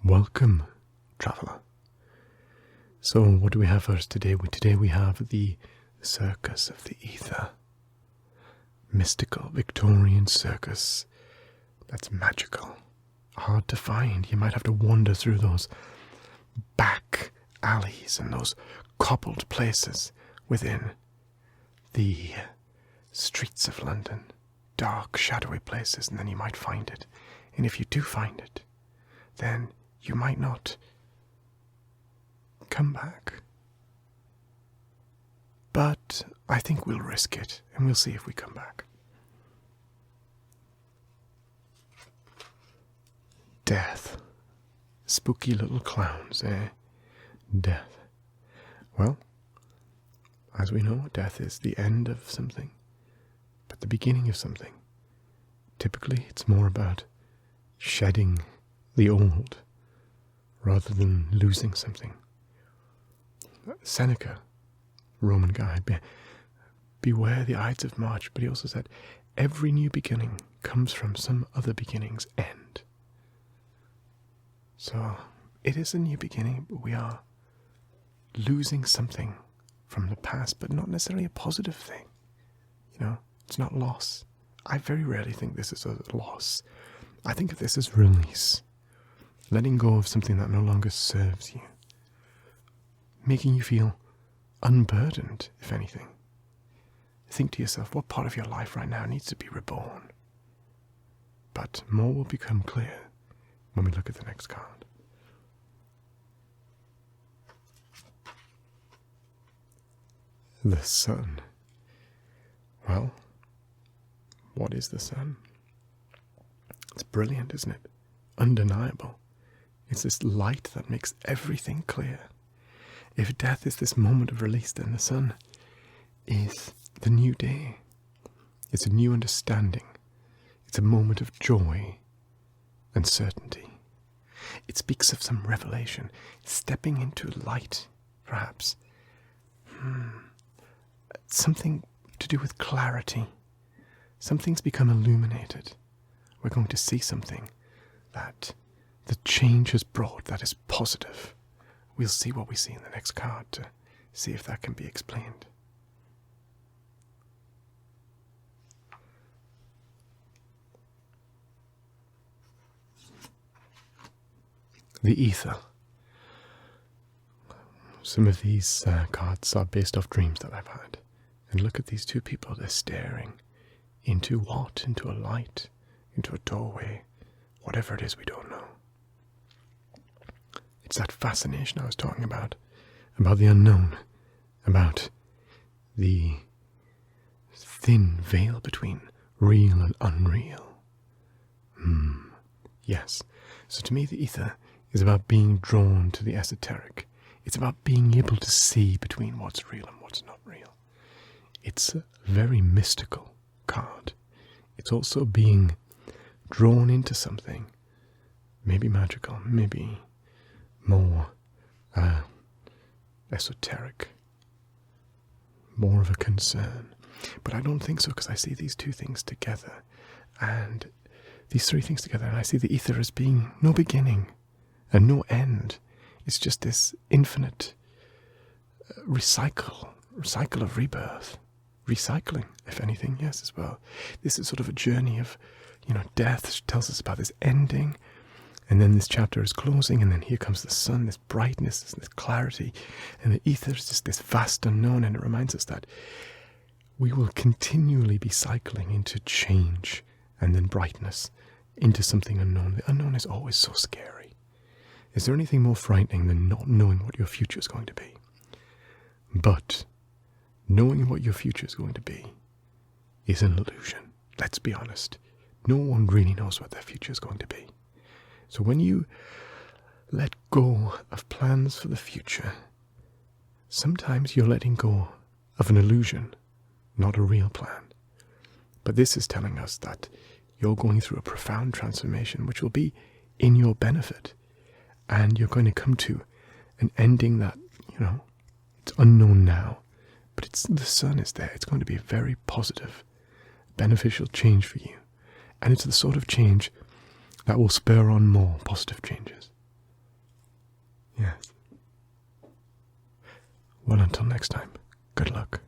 Welcome, traveller. So what do we have for us today? Today we have the Circus of the Ether. Mystical Victorian circus that's magical. Hard to find. You might have to wander through those back alleys and those cobbled places within the streets of London. Dark, shadowy places, and then you might find it. And if you do find it, then you might not come back. But I think we'll risk it, and we'll see if we come back. Death. Spooky little clowns, eh? Death. Well, as we know, death is the end of something, but the beginning of something. Typically, it's more about shedding the old rather than losing something. Seneca, Roman guy, beware the Ides of March, but he also said, every new beginning comes from some other beginning's end. So, it is a new beginning, but we are losing something from the past, but not necessarily a positive thing. You know, it's not loss. I very rarely think this is a loss. I think of this as release. Letting go of something that no longer serves you. Making you feel unburdened, if anything. Think to yourself, what part of your life right now needs to be reborn? But more will become clear when we look at the next card. The sun. Well, what is the sun? It's brilliant, isn't it? Undeniable. It's this light that makes everything clear. If death is this moment of release, then the sun is the new day. It's a new understanding. It's a moment of joy and certainty. It speaks of some revelation, stepping into light, perhaps. Something to do with clarity. Something's become illuminated. We're going to see something that the change has brought that is positive. We'll see what we see in the next card to see if that can be explained. The Ether. Some of these cards are based off dreams that I've had. And look at these two people, they're staring into what? Into a light, into a doorway, whatever it is, we don't know. It's that fascination I was talking about the unknown, about the thin veil between real and unreal. Yes. So to me, the ether is about being drawn to the esoteric. It's about being able to see between what's real and what's not real. It's a very mystical card. It's also being drawn into something, maybe magical, maybe more esoteric, more of a concern. But I don't think so, because I see these two things together, and these three things together, and I see the ether as being no beginning and no end. It's just this infinite recycle of rebirth. Recycling, if anything, yes, as well. This is sort of a journey of, death tells us about this ending, and then this chapter is closing, and then here comes the sun, this brightness, this clarity, and the ether is just this vast unknown, and it reminds us that we will continually be cycling into change, and then brightness, into something unknown. The unknown is always so scary. Is there anything more frightening than not knowing what your future is going to be? But knowing what your future is going to be is an illusion. Let's be honest. No one really knows what their future is going to be. So when you let go of plans for the future, sometimes you're letting go of an illusion, not a real plan. But this is telling us that you're going through a profound transformation which will be in your benefit. And you're going to come to an ending that, it's unknown now. But the sun is there. It's going to be a very positive, beneficial change for you. And it's the sort of change that will spur on more positive changes. Yes. Well, until next time, good luck.